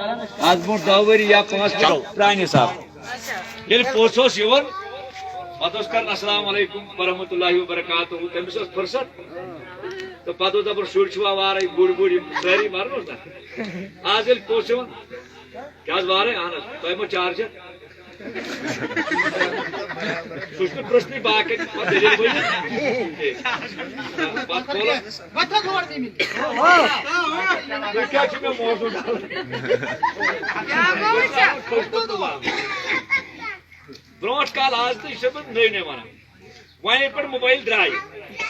آج برونٛٹھ 10 ؤری یا 5 پرٛانہِ حساب ییٚلہِ پوٚژھ اوس یِوان پتہٕ اوس کران السلام علیکم ورحمۃ اللہ وبرکاتہ تٔمِس ٲس فٕرصت تہٕ پتہٕ اوس دپان شُرۍ چھِوا وارے گُرۍ گُرۍ یِم سٲری مرن اوس نا آز ییٚلہِ پوٚژھ یِوان کیٛاہ حظ وارے اہن حظ تۄہہِ ما چارجر سُہ چھُ نہٕ پرٛژھنٕے باقین پتہٕ دٔلیٖل تُہۍ کیٛاہ چھِو مےٚ موضوٗع برونٛٹھ کال آز تہٕ یہِ چھُس بہٕ نٔے نٔے ونان وۄنۍ ییٚلہِ پٮ۪ٹھ موبایل درٛایہِ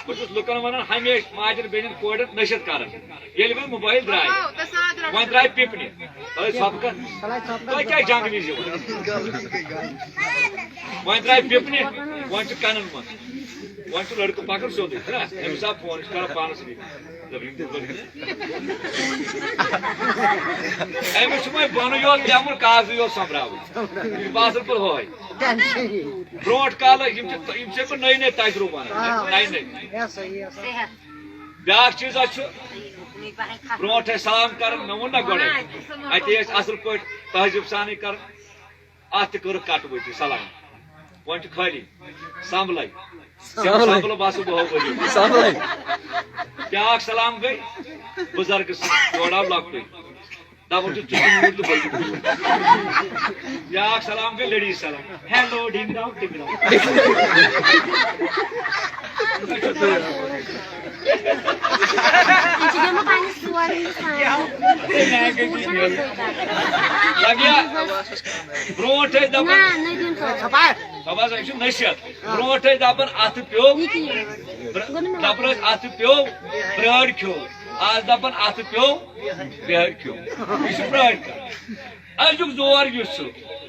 بہٕ چھُس لُکن ونان ہمیشہِ ماجٮ۪ن بیٚنٮ۪ن کورٮ۪ن نصیحت کران ییٚلہِ وۄنۍ موبایل درٛایہِ وۄنۍ درٛایہِ پِپنہِ تۄہہِ ژھۄپہٕ تۄہہِ کیٛازِ جنگ وِزِ یِوان وۄنۍ درٛایہِ پِپنہِ وۄنۍ چھُ کنن منٛز وۄنۍ چھُ لڑکہٕ پکان سیوٚدُے چھُنا أمِس آو فون یہِ چھُ کران پانس سۭتۍ أمِس چھُ وۄنۍ بۄنہٕ یوت لیٚمُن کاغذٕے یوت سۄمبراوُن یہِ چھُ باسان پتہٕ ہۄے برونٛٹھ کالہٕ یِم چھِ بہٕ نٔے نٔے تجرُبہٕ ونان نٔے نٔے بیٛاکھ چیٖزا چھُ برونٛٹھ ٲسۍ سلام کران مےٚ ووٚن نا گۄڈے اَتے ٲسۍ اصٕل پٲٹھۍ تہذیٖب سانٕے کران اتھ تہِ کٔرٕکھ کٹہٕ ؤتھۍ سلام وۄنۍ چھُ خٲلی سمبلے سمبلہٕ باسو بہٕ ؤلِو بیٛاکھ سلام گٔے بُزرگس یورٕ آو لۄکٹُے دپان چھُ ژٕ موٗد تہٕ بٔلۍ بیٛاکھ سلام گٔے لیڈیٖز سلام ہیلو ڈِنگ ڈانگ ڈِنگ ڈانگ برونٛٹھ ٲسۍ دپان صبحس أمۍ چھُ نصیحت برونٛٹھ ٲسۍ دپان اتھٕ پیوٚو دپان ٲسۍ اتھٕ پیوٚو برٲر کھیوٚو آز دپان اتھٕ پیوٚو بیٛٲر کھیوٚو یہِ چھُ برٲر کران أزیُک دور یُس چھُ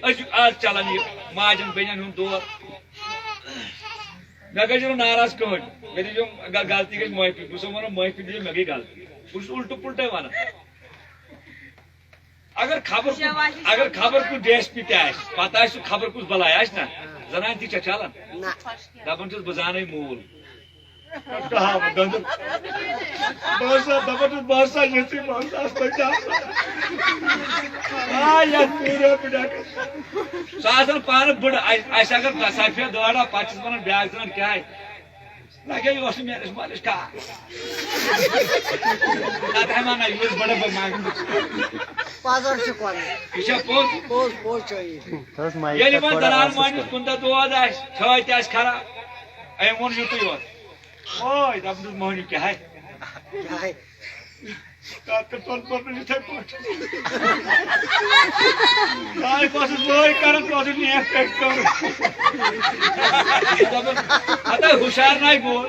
أزیُک آز چلان یہِ ماجٮ۪ن بیٚنٮ۪ن ہُنٛد دور مےٚ گژھِ نہٕ ناراض کٕہۭنۍ مےٚ دِژیو اگر غلطی گژھِ معٲفی بہٕ چھُسو ونان معٲفی دِیِو مےٚ گٔے غلطی بہٕ چھُس الٹہٕ پُلٹے ونان اگر خبر کُس ڈی ایس پی تہِ آسہِ پتہٕ آسہِ سُہ خبر کُس بلاے آسہِ نا زنانہِ تہِ چھا چلان دپان چھُس بہٕ زانے موٗل سُہ آسان پانہٕ بٔڑ اسہِ اگر سفید دٲڑا پتہٕ چھِس ونان بیاکھ زنان کیٛاہ لگے یہِ اوس نہٕ میٲنِس مٲلِس کار نتہٕ ہٮ۪مہٕ ہا یہِ اوس بڑٕ بہٕ مانگن یہِ چھا پوٚز ییٚلہِ وۄنۍ زنان مٲنِس کُنہِ دۄہ دود آسہِ چھٲتۍ تہِ آسہِ خراب أمۍ ووٚن یُتُے یوت اوے دپان چھُس مٔہنیوٗ کیٛاہ تتھ تہِ تُل پتہٕ یِتھے پٲٹھۍ تانۍ اوسُس بٲے کران ژٕ اوسُکھ نیک پیٚٹھ کرُن دپان ہتا ہُشار ناے بول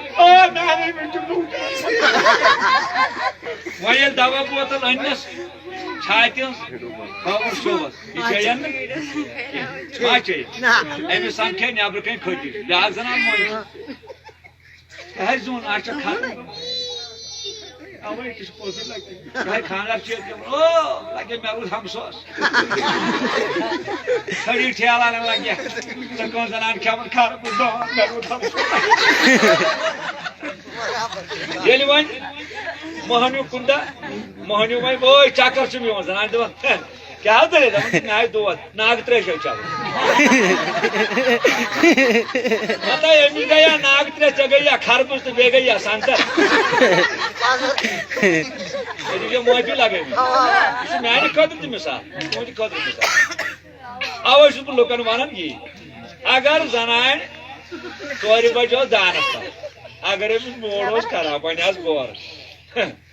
میانے وۄنۍ ییٚلہِ دوا بوتل أننس چھاتہِ ہٕنٛز ہٲوٕن شوبس یہِ چیٚیَن نہٕ ما چیٚیہِ أمِس سمکھے نٮ۪برٕ کَنۍ کھٔتِتھ بیٛاکھ زنان مٲنِس ہے زوٗن آز چھا خانٛدر اوے یہِ چھُ پوٚزُے لگہِ خانٛدر چھُ لگے مےٚ روٗد ہمسوس کھڑی ٹھیلان لگے ژٕ کٲم زنان کھٮ۪وان خراب مےٚ روٗد ہمسوس ییٚلہِ وۄنۍ مٔہنیوٗ کُنہِ دۄہ مٔہنیوٗ وۄنۍ وٲے چکر چھُم یِوان زنان دپان کیٛاہ حظ دٔلیٖل دپان مےٚ آیہِ دود ناگہٕ ترٛیش ٲسۍ چلان ہتا أمِس گٔیا ناگہٕ ترٛیش ژےٚ گٔیا خربٕز تہٕ بیٚیہِ گٔیا سنگتر معٲفی لگٲومٕژ یہِ چھُ میانہِ خٲطرٕ تہِ مثال تُہنٛدِ خٲطرٕ مثال اوے چھُس بہٕ لُکن ونان یی اگر زنانہِ 4 بجہِ اوس دانس تل اگر أمِس موڈ اوس خراب وۄنۍ آسہٕ بورٕ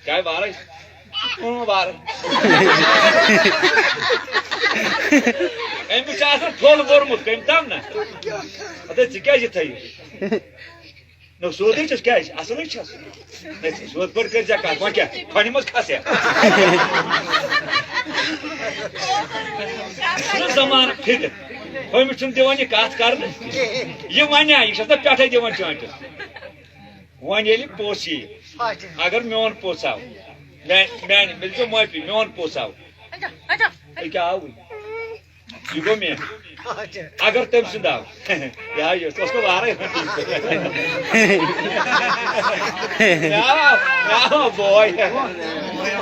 کیٛاہ وارے وارٕ أمِس چھُ آسان پھوٚل بوٚرمُت کٔمۍ تام نا ہتا ژٕ کیٛازِ یہِ تھٲیِو نہ سیوٚدُے چھس کیٛازِ اصلٕے چھس سیوٚد پٲٹھۍ کٔرۍ زِ کتھ وۄنۍ کیٛاہ کھۄنہِ منٛز کھس یا چھُنہ زمانہٕ پھِرِتھ ہُمِس چھُنہٕ دِوان یہِ کتھ کرنہٕ یہِ ونیا یہِ چھس نا پٮ۪ٹھے دِوان چٲنٹِس وۄنۍ ییٚلہِ پوٚژھ یِیہِ اگر میون پوٚژھ آو میانہِ مےٚ دِژیو معٲفی میون پوٚژھ آو أکیٛاہ آوٕے یہ گو مے اگر تم سند آو یہ اس کو وارے بوائے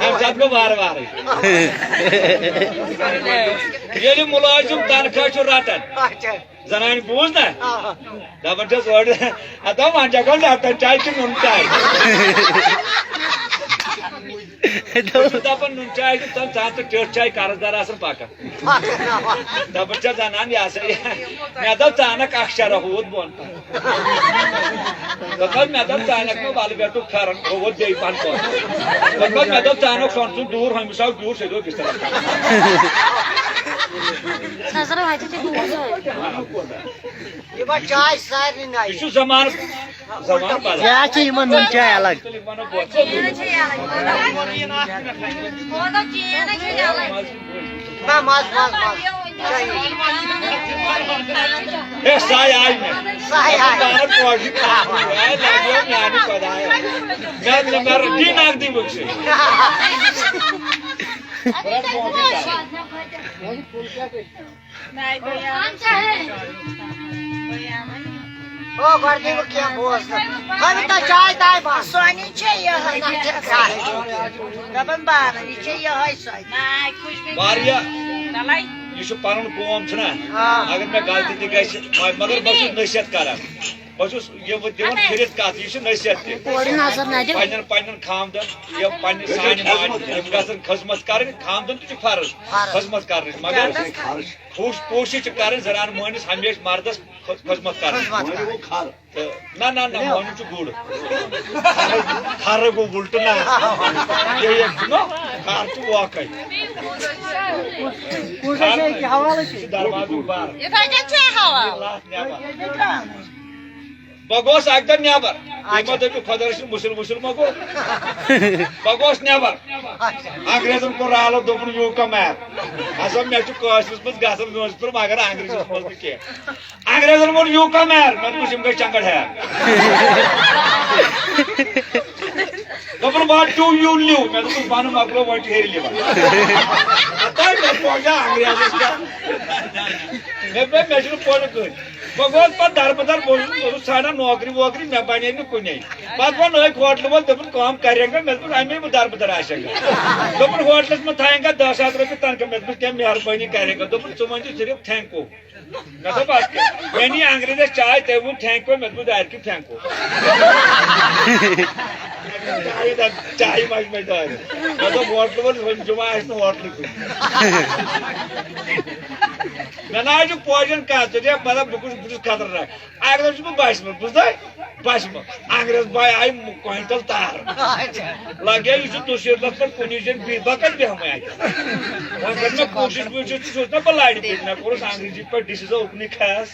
ام سات گو وار وارے یہ ملازم تنخواہ رٹان زنان بوز نا دپان چھس اور دپ وۄنۍ چکھو لیپٹن چاے کہ نُن چاے دپان نُن چاے ژٕ ژٕ ٹھٔٹھ چاے قرض دار آسان پکان دپان چھس زنان یہ ہسا مےٚ دوٚپ ژٕ انکھ اکھ شرح ہوٗت بۄن دوٚپمس مےٚ دوٚپ ژٕ انکھ نہٕ ولہٕ بیٹُک پھٮ۪رن ہوٗت بیٚیہِ پہن بۄن دوٚپمس مےٚ دوٚپ ژٕ انکھ سۄن سُنٛد دوٗر ہُمِس آو دوٗر سیٚود بسترس یہ زمان زمان نون چائے الگ سائے آئی میں ناک دی بک سے یہ پن قوم اگر مے غلطی تہ گژھِ مگر بہٕ چھُس نصیحت کران بہٕ چھُس دِوان پھرِتھ کتھ یہ چھُ نصیحت تہِ پننٮ۪ن خامدن یِم پننہِ سانہِ ماجہِ یِم گژھن خدمت کرٕنۍ خامدن تہِ چھُ فرض خدمت کرنٕچ مگر کوٗشش چھِ کرٕنۍ زنان مٲہنِس ہمیشہِ مردس خدمت کرٕنۍ نہ نہ نہ مٲہنیُن چھُ گُر خر گوٚو وُلٹہٕ نہ خر چھُ واقعی دربازُک بار بہٕ گوس اکہِ دۄہ نٮ۪بر یِمو دٔپِکھ خۄدا رٔچھِنۍ مُسِل مُسِل ما گوٚو بہٕ گوس نٮ۪بر انگریزن کوٚر رالو دوٚپُن یوٗ کم مین ہسا مےٚ چھُ کٲشرِس منٛز گژھان مےٚ اوس پھِر مگر انگریزس منٛز نہٕ کینٛہہ انگریزن ووٚن یوٗ کم مین مےٚ دوٚپُس یِم گٔے چنگڑ ہیر دوٚپُن واٹ ڈوٗ یوٗ لِو مےٚ دوٚپُس ونُن مۄکلو وۄنۍ چھُ ہیٚرِ لِوان مےٚ پوجا انگریزس مےٚ چھُنہٕ پوٚرمُت کٕہٕنۍ بہٕ گوس پتہٕ دربدر بہٕ اوسُس ژھانڈان نوکری ووکری مےٚ بنے نہٕ کُنے پتہٕ ووٚن أکۍ ہوٹلہٕ وول دوٚپُن کٲم کریں گا مےٚ دوٚپُس امی بہٕ دربدر آسیں گا دوٚپُن ہوٹلس منٛز تھاین گا 10,000 رۄپیہِ تنخواہ مےٚ دوٚپُس کیٛاہ مہربٲنی کرے گا دوٚپُن ژٕ ؤنۍ زِ صرف تھینکو مےٚ دوٚپ اتھ کیٛاہ مےٚ نی انگریزس چاے تٔمۍ ووٚن تھینکو مےٚ دوٚپُس دارِ کیٛاہ تھینکو چاے مجہِ مےٚ دارِ مےٚ دوٚپ ہوٹلہٕ وول وۄنۍ جمعہ آسہِ نہٕ ہوٹلہٕ کُن مےٚ نہ حظ چھُ پوجن کتھ ژٕ دِکھ مطلب بہٕ چھُس خطرناک اکہِ دۄہ چھُس بہٕ بسہِ منٛز بوٗزتھا بسہِ منٛز انگریز باے آیہِ کوینٹل تار لگے یہِ چھُ تُشیٖرنس پٮ۪ٹھ کُنی زٔنۍ بِہِتھ بہٕ کتہِ بیٚہمے اتہِ وۄنۍ کٔر مےٚ کوٗشش بہٕ چھُس نا بہٕ لرِ پٮ۪ٹھ مےٚ کوٚرُس انگریزی پٲٹھۍ ڈِس اِز اوپنٕے خاص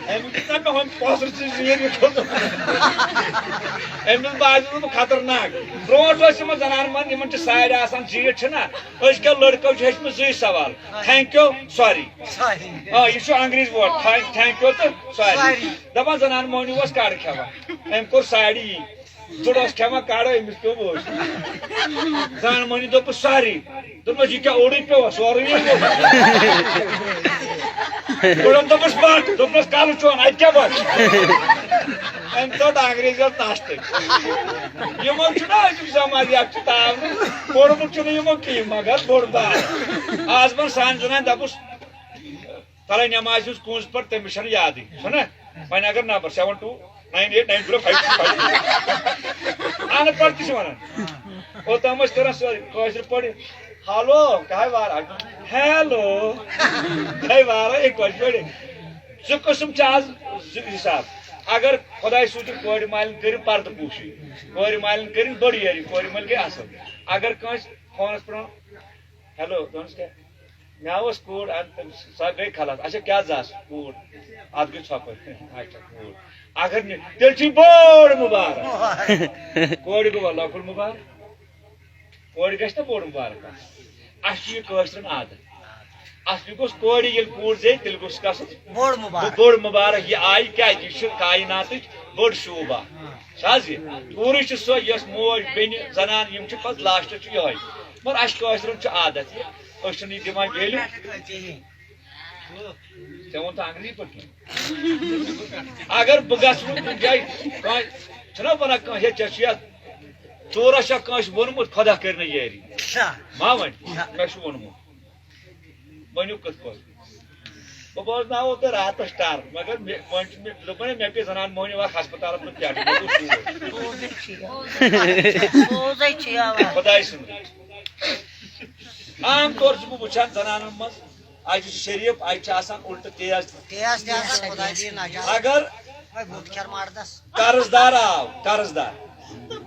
أمۍ دیُت نا مےٚ وۄنۍ پونٛسہٕ ژٕ زیٖر یہِ کھوٚت أمِس باسیٚو بہٕ خطرناک برونٛٹھ ٲسۍ یِمن زنانن منٛز یِمن چھِ سارِ آسان زیٖٹھ چھِنا أزکیو لڑکو چھِ ہیٚچھمٕژ زٕے سوال تھینک یوٗ سوری یہ چھُ انگریز وٲڈ تھینک یوٗ تہٕ سوری دپان زنان مۄہنیو اوس کڑٕ کھٮ۪وان أمۍ کوٚر ساڑِ یی ژُر اوس کھٮ۪وان کڑٕ أمِس پیوٚو وٲج زنان مۄہنیو دوٚپُس سوری دوٚپمَس یہِ کیٛاہ اوڑُے پیوٚوا سورُے ژُرن دوٚپُس بٹ دوٚپنَس کلہٕ چون اَتہِ کیٛاہ بٹ أمۍ ژٔٹ انگریزس نستٕے یِمو چھُنہ أزیُک زمانہٕ یتھ چھُ تاونہٕ پوٚرمُت چھُنہٕ یِمو کِہیٖنۍ مگر بوٚڑ بار آز بن سانہِ زنانہِ دپُس تلے نٮ۪مازِ ہٕنٛز کونٛز پٔر تٔمِس چھنہٕ یادٕے چھُنہ وۄنۍ اگر نمبر 72989055 ان پڑھ تہِ چھِ ونان اوٚتام ٲسۍ کران سٲری کٲشِر پٲٹھۍ ہالو کہے وارا ہیلو کہے وارا اے کٲشِر پٲٹھۍ زٕ قٕسٕم چھِ آز زٕ حساب اگر خۄداے سوٗزِن کورِ مالٮ۪ن کٔرِو پردٕ پوٗشی کورِ مالٮ۪ن کٔرِن بٔڑیٲری کورِ مٲلۍ گٔے اصل اگر کٲنٛسہِ فونس پٮ۪ٹھ ہیلو دوٚپنس کیٛاہ مےٚ اوس کوٗر سۄ گٔے خلاص اچھا کیٛاہ زاس کوٗر اتھ گٔے ژھۄپٲرۍ اچھا کوٗر اگر نہٕ تیٚلہِ چھُے بوڑ مُبارک کورِ گوٚوا لۄکُٹ مُبارک کورِ گژھِ نا بوڑ مُبارک اسہِ چھُ یہِ کٲشرٮ۪ن عادت اصلی گوٚژھ کورِ ییٚلہِ کوٗر زیٚیہِ تیٚلہِ گوٚژھ گژھُن بوڑ مُبارک یہِ آیہِ کیٛازِ یہِ چھِ کایناتٕچ بٔڑ شوٗبہ چھِ حظ یہِ کوٗرٕے چھِ سۄ یۄس موج بیٚنہِ زنان یِم چھِ پتہٕ لاسٹس چھُ یِہوے مگر اسہِ کٲشرٮ۪ن چھُ عادت یہِ أشن يدمان جيلو تمون تو انگلی پہ اگر بہ گھس کن جائے چھنا ونان کھانا ہے چیت ژور چھا کانس وونمت خدا کرنا یاری ما ون مے وونمت ؤنِو کتھ پٲٹھۍ بہٕ بوزناوو تۄہہِ راتس ٹر مگر دوٚپمَے مےٚ پے زنان موہنی اکھ ہسپتالس منٛز پٮ۪ٹھ خداے سُنٛد عام طور چھُس بہٕ وٕچھان زنانن منٛز اجہِ شریف اجہِ آسان الٹہٕ تیز اگر قرض دار آو قرض دار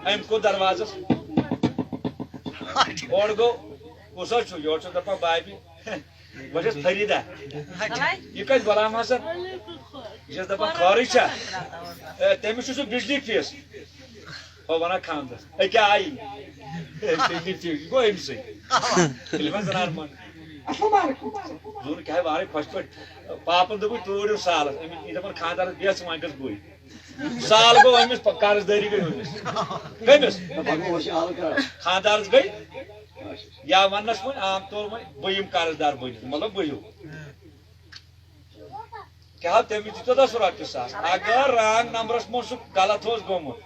أمۍ کوٚر دروازس اور گوٚو کُس حظ چھُ یورٕ چھُ دپان بابی بہٕ چھَس فریٖدا یہِ کتہِ غلام حسن یہِ چھَس دپان خٲرٕے چھا تٔمِس چھُ سُہ بجلی فیس ہو ونان خاندرس أکیاہ آیی بجلی فیس یہِ گوٚو أمۍ سٕے ییٚلہِ وۄنۍ زنان مۄن زون کیٛاہ وارے خۄش پٲٹھۍ پاپن دوٚپُن توٗرِو سالس أمِس یہِ دپان خاندارس بیٚہہ وۄنۍ گژھ بٕے سال گوٚو أمِس قرض دٲری گٔے أمِس کٔمِس خاندارس گٔے یا وننس وۄنۍ عام طور وۄنۍ بہٕ یِم قرض دار بٔنِتھ مطلب بہٕ ہیوٗ کیٛاہ حظ تٔمِس دِتو تس رۄپیہِ ساس اگر رانگ نمبرس منٛز سُہ غلط اوس گوٚمُت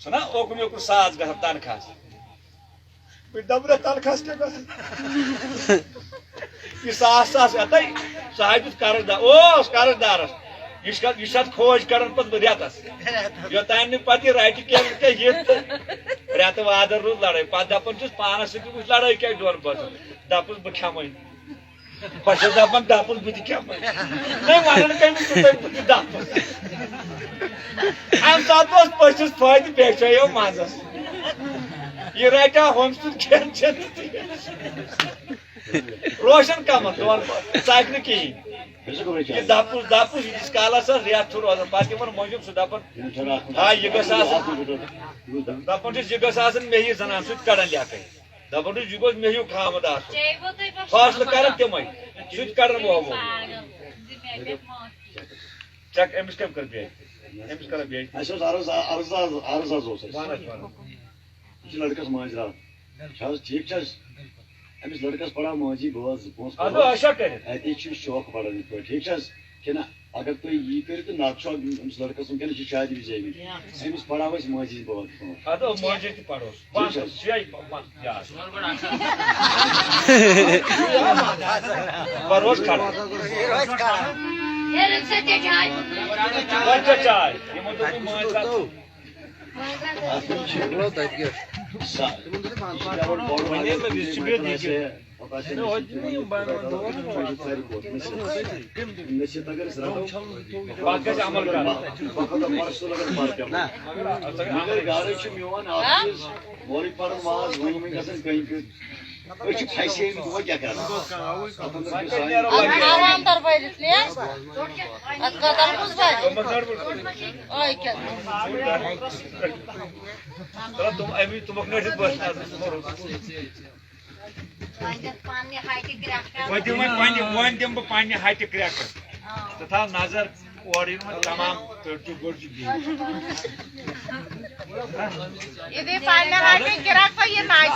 چھُنا اوکُن یوکُن ساس گژھان تنخواہس بہٕ دپہٕ تنخواہس کیٛاہ گژھان یہِ ساس یتھے سُہ ہاے دیُت قرض دار اوس قرض دارس یہِ چھُ اتھ کھوج کڑان پتہٕ رٮ۪تس یوٚتانۍ نہٕ پتہٕ یہِ رٹہِ کینٛہہ یِتھ تہٕ رٮ۪تہٕ وادن روٗد لڑٲے پتہٕ دپان چھُس پانس سۭتۍ وٕچھ لڑٲے کیٛازِ دۄن بٲژن دپُس بہٕ کھٮ۪مے پتہٕ چھس دپان دپُس بہٕ تہِ کھٮ۪مے نہٕ ونان کٔمِس چھُ تۄہہِ بہٕ تہِ دپُس امہِ ساتہٕ اوس پٔژھِس فٲیدٕ بیٚیہِ چٲیو منٛزس یہِ رٹیا ہوٚمۍ سُنٛد کھٮ۪ن چٮ۪ن روشن کمن دۄن ژکہِ نہٕ کِہیٖنۍ یہِ دپُس دپُس ییٖتِس کالس حظ رٮ۪تھ چھُ روزان پتہٕ یِمن موٚنجُم سُہ دپان ہاے یہِ گٔژھ آسٕنۍ دپان چھُس یہِ گٔژھ آسٕنۍ مےٚ ہی زنان سُہ تہِ کڑان لیکھٕے دپان چھُس یہِ گوٚژھ مےٚ ہیوٗ خامد آسُن فٲصلہٕ کران تِمے سُہ تہِ کڑان وۄنۍ چک أمِس کٔمۍ کٔر بے أمِس کران بے لڑکس ماجرات ٹھیک أمس لڑکس پڑا ماجی بٲژ اتے شوق پڑان یِتھ پٲٹھۍ ٹھیک کِنہٕ اگر تُہۍ یی کٔرِو تہٕ نتہٕ چھُ أمِس لڑکس وٕنکیٚنس چھِ شادی وِزِ آمٕتۍ أمِس پڑاو أسۍ ماجی بٲژ بروس کھڑا چاے یِمو دوٚپ نصیحت اگر عمل کران مگر گرے چھُ میون اکھ چیٖز مولوی پران واز وۄنۍ گژھان کٔنۍ کیُتھ أسۍ چھِ پھسے وۄنۍ کیٛاہ کران تمک نٔٹھِتھ بس وۄنۍ دِمہٕ بہٕ پننہِ ہٹہِ کرٛٮ۪کہٕ ژٕ تھاو نظر اورٕ یِن وۄنۍ تمام تٔڑچہِ گوٚڑچہِ یہ بھی پانہ ہاٹے گرا کو یہ ناچ